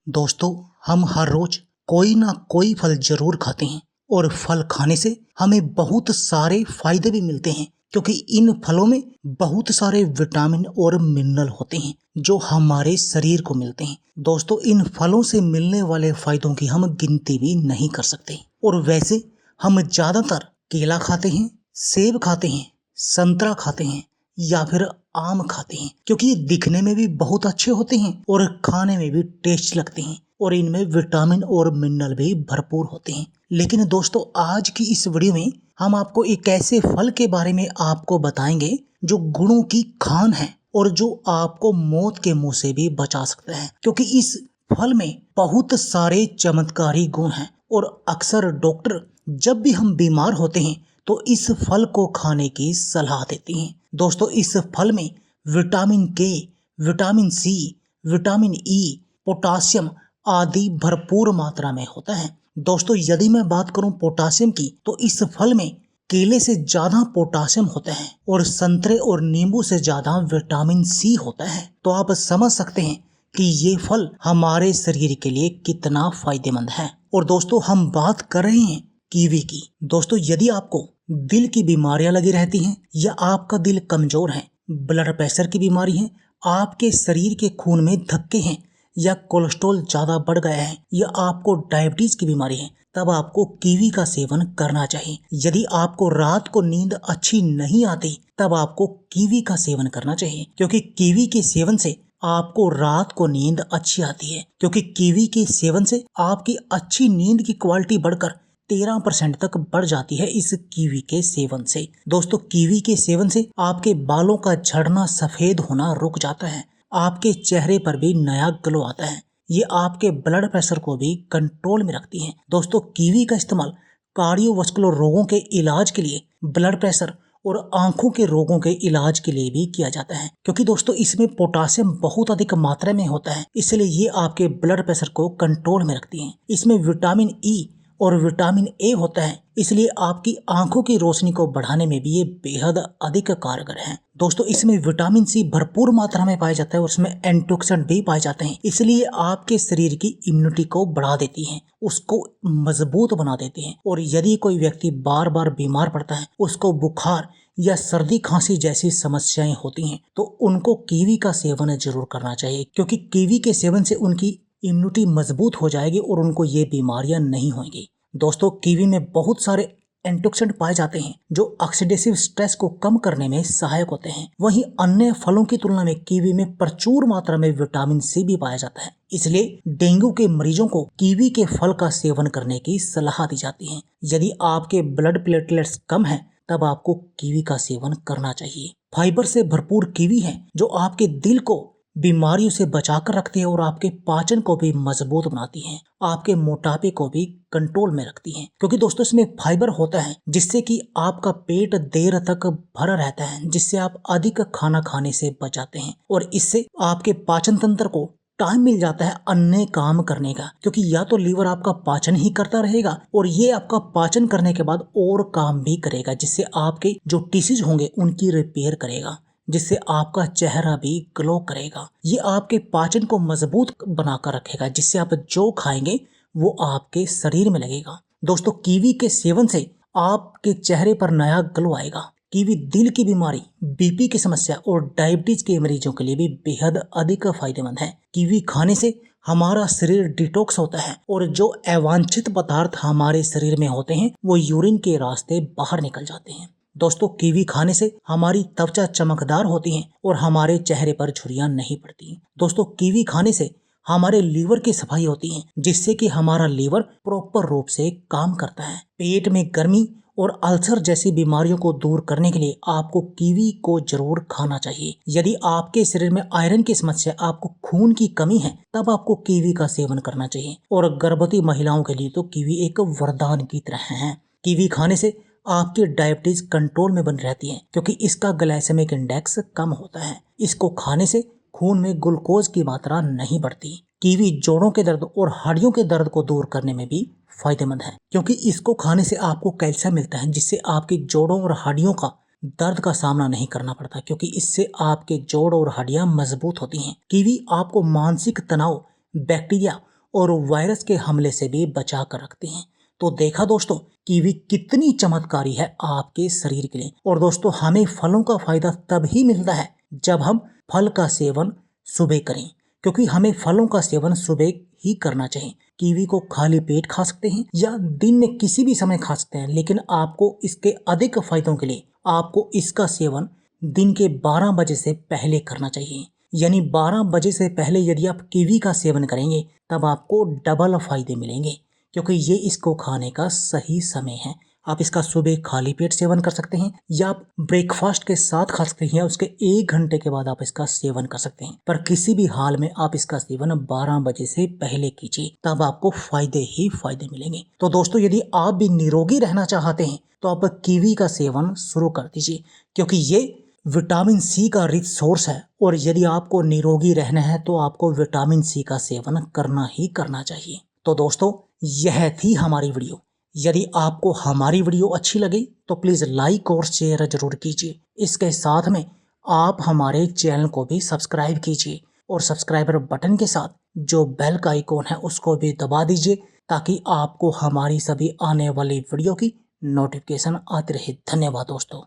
दोस्तों, हम हर रोज कोई ना कोई फल जरूर खाते हैं और फल खाने से हमें बहुत सारे फायदे भी मिलते हैं क्योंकि इन फलों में बहुत सारे विटामिन और मिनरल होते हैं जो हमारे शरीर को मिलते हैं। दोस्तों, इन फलों से मिलने वाले फायदों की हम गिनती भी नहीं कर सकते। और वैसे हम ज्यादातर केला खाते हैं, सेब खाते हैं, संतरा खाते हैं या फिर आम खाते हैं क्योंकि ये दिखने में भी बहुत अच्छे होते हैं और खाने में भी टेस्ट लगते हैं और इनमें विटामिन और मिनरल भी भरपूर होते हैं। लेकिन दोस्तों, आज की इस वीडियो में हम आपको एक ऐसे फल के बारे में आपको बताएंगे जो गुणों की खान है और जो आपको मौत के मुंह से भी बचा सकता है क्योंकि इस फल में बहुत सारे चमत्कारी गुण हैं। और अक्सर डॉक्टर जब भी हम बीमार होते हैं तो इस फल को खाने की सलाह देती हैं। दोस्तों, इस फल में vitamin K, vitamin C, vitamin E, potassium आदि भरपूर मात्रा में होता है। दोस्तों, यदि मैं बात करूं पोटासियम की तो इस फल में केले से ज्यादा पोटासियम होता है और संतरे और नींबू से ज्यादा विटामिन सी होता है। तो आप समझ सकते हैं कि ये फल हमारे शरीर के लिए कितना फायदेमंद है। और दोस्तों, हम बात कर रहे हैं कीवी की। दोस्तों, यदि आपको दिल की बीमारियां लगी रहती हैं या आपका दिल कमजोर है, ब्लड प्रेशर की बीमारी है, आपके शरीर के खून में धक्के हैं या कोलेस्ट्रॉल ज्यादा बढ़ गया है या आपको डायबिटीज की बीमारी है, तब आपको कीवी का सेवन करना चाहिए। यदि आपको रात को नींद अच्छी नहीं आती तब आपको कीवी का सेवन करना चाहिए क्योंकि कीवी के सेवन से आपको रात को नींद अच्छी आती है क्योंकि कीवी के सेवन से आपकी अच्छी नींद की क्वालिटी बढ़कर 13% तक बढ़ जाती है इस कीवी के सेवन से। दोस्तों, कीवी के सेवन से आपके बालों का झड़ना, सफेद होना रुक जाता है, आपके चेहरे पर भी नया ग्लो आता है। ये आपके ब्लड प्रेशर को भी कंट्रोल में रखती है। दोस्तों, कीवी का इस्तेमाल कार्डियोवास्कुलर रोगों के इलाज के लिए, ब्लड प्रेशर और आंखों के रोगों के इलाज के लिए भी किया जाता है क्योंकि दोस्तों इसमें पोटासियम बहुत अधिक मात्रा में होता है, इसलिए ये आपके ब्लड प्रेशर को कंट्रोल में रखती है। इसमें विटामिन ई और विटामिन ए होता है, इसलिए आपकी आंखों की रोशनी को बढ़ाने में भी ये बेहद अधिक कारगर है। दोस्तों, इसमें विटामिन सी भरपूर मात्रा में पाया जाता है और उसमें एंटीऑक्सीडेंट भी पाए जाते हैं, इसलिए आपके शरीर की इम्यूनिटी को बढ़ा देती है, उसको मजबूत बना देती है। और यदि कोई व्यक्ति बार बार बीमार पड़ता है, उसको बुखार या सर्दी खांसी जैसी समस्याएं होती हैं, तो उनको कीवी का सेवन जरूर करना चाहिए क्योंकि कीवी के सेवन से उनकी इम्यूनिटी मजबूत हो जाएगी और उनको ये बीमारियां नहीं होंगी। दोस्तों, कीवी में बहुत सारे एंटीऑक्सीडेंट पाए जाते हैं जो ऑक्सीडेटिव स्ट्रेस को कम करने में सहायक होते हैं। वहीं अन्य फलों की तुलना में कीवी में प्रचुर मात्रा में विटामिन सी भी पाया जाता है, इसलिए डेंगू के मरीजों को कीवी के फल का सेवन करने की सलाह दी जाती है। यदि आपके ब्लड प्लेटलेट्स कम है तब आपको कीवी का सेवन करना चाहिए। फाइबर से भरपूर कीवी है जो आपके दिल को बीमारियों से बचाकर रखती है और आपके पाचन को भी मजबूत बनाती है, आपके मोटापे को भी कंट्रोल में रखती है क्योंकि दोस्तों इसमें फाइबर होता है जिससे कि आपका पेट देर तक भरा रहता है, जिससे आप अधिक खाना खाने से बचाते हैं और इससे आपके पाचन तंत्र को टाइम मिल जाता है अन्य काम करने का क्योंकि या तो लीवर आपका पाचन ही करता रहेगा और ये आपका पाचन करने के बाद और काम भी करेगा जिससे आपके जो टिश्यूज होंगे उनकी रिपेयर करेगा, जिससे आपका चेहरा भी ग्लो करेगा। ये आपके पाचन को मजबूत बनाकर रखेगा जिससे आप जो खाएंगे वो आपके शरीर में लगेगा। दोस्तों, कीवी के सेवन से आपके चेहरे पर नया ग्लो आएगा। कीवी दिल की बीमारी, बीपी की समस्या और डायबिटीज के मरीजों के लिए भी बेहद अधिक फायदेमंद है। कीवी खाने से हमारा शरीर डिटॉक्स होता है और जो अवांछित पदार्थ हमारे शरीर में होते हैं वो यूरिन के रास्ते बाहर निकल जाते हैं। दोस्तों, कीवी खाने से हमारी त्वचा चमकदार होती है और हमारे चेहरे पर झुर्रियां नहीं पड़ती। दोस्तों, कीवी खाने से हमारे लीवर की सफाई होती है जिससे कि हमारा लीवर प्रॉपर रूप से काम करता है। पेट में गर्मी और अल्सर जैसी बीमारियों को दूर करने के लिए आपको कीवी को जरूर खाना चाहिए। यदि आपके शरीर में आयरन की समस्या, आपको खून की कमी है, तब आपको कीवी का सेवन करना चाहिए। और गर्भवती महिलाओं के लिए तो कीवी एक वरदान की तरह है। कीवी खाने से आपकी डायबिटीज कंट्रोल में बनी रहती है क्योंकि इसका ग्लाइसेमिक इंडेक्स कम होता है। इसको खाने से खून में ग्लूकोज की मात्रा नहीं बढ़ती। कीवी जोड़ों के दर्द और हड्डियों के दर्द को दूर करने में भी फायदेमंद है क्योंकि इसको खाने से आपको कैल्शियम मिलता है जिससे आपकी जोड़ों और हड्डियों का दर्द का सामना नहीं करना पड़ता क्योंकि इससे आपके जोड़ और हड्डियां मजबूत होती हैं। कीवी आपको मानसिक तनाव, बैक्टीरिया और वायरस के हमले से भी बचा कर रखते हैं। तो देखा दोस्तों, कीवी कितनी चमत्कारी है आपके शरीर के लिए। और दोस्तों, हमें फलों का फायदा तब ही मिलता है जब हम फल का सेवन सुबह करें, क्योंकि हमें फलों का सेवन सुबह ही करना चाहिए। कीवी को खाली पेट खा सकते हैं या दिन में किसी भी समय खा सकते हैं, लेकिन आपको इसके अधिक फायदों के लिए आपको इसका सेवन दिन के 12 बजे से पहले करना चाहिए। यानी 12 बजे से पहले यदि आप कीवी का सेवन करेंगे तब आपको डबल फायदे मिलेंगे, क्योंकि ये इसको खाने का सही समय है। आप इसका सुबह खाली पेट सेवन कर सकते हैं या आप ब्रेकफास्ट के साथ खा सकते हैं, उसके 1 घंटे के बाद आप इसका सेवन कर सकते हैं। पर किसी भी हाल में आप इसका सेवन 12 बजे से पहले कीजिए, तब आपको फायदे ही फायदे मिलेंगे। तो दोस्तों, यदि आप भी निरोगी रहना चाहते हैं तो आप कीवी का सेवन शुरू कर दीजिए, क्योंकि ये विटामिन सी का रिच सोर्स है। और यदि आपको निरोगी रहना है तो आपको विटामिन सी का सेवन करना ही करना चाहिए। तो दोस्तों, यह थी हमारी वीडियो। यदि आपको हमारी वीडियो अच्छी लगी तो प्लीज़ लाइक और शेयर जरूर कीजिए। इसके साथ में आप हमारे चैनल को भी सब्सक्राइब कीजिए और सब्सक्राइबर बटन के साथ जो बेल का आइकॉन है उसको भी दबा दीजिए, ताकि आपको हमारी सभी आने वाली वीडियो की नोटिफिकेशन आती रहे। धन्यवाद दोस्तों।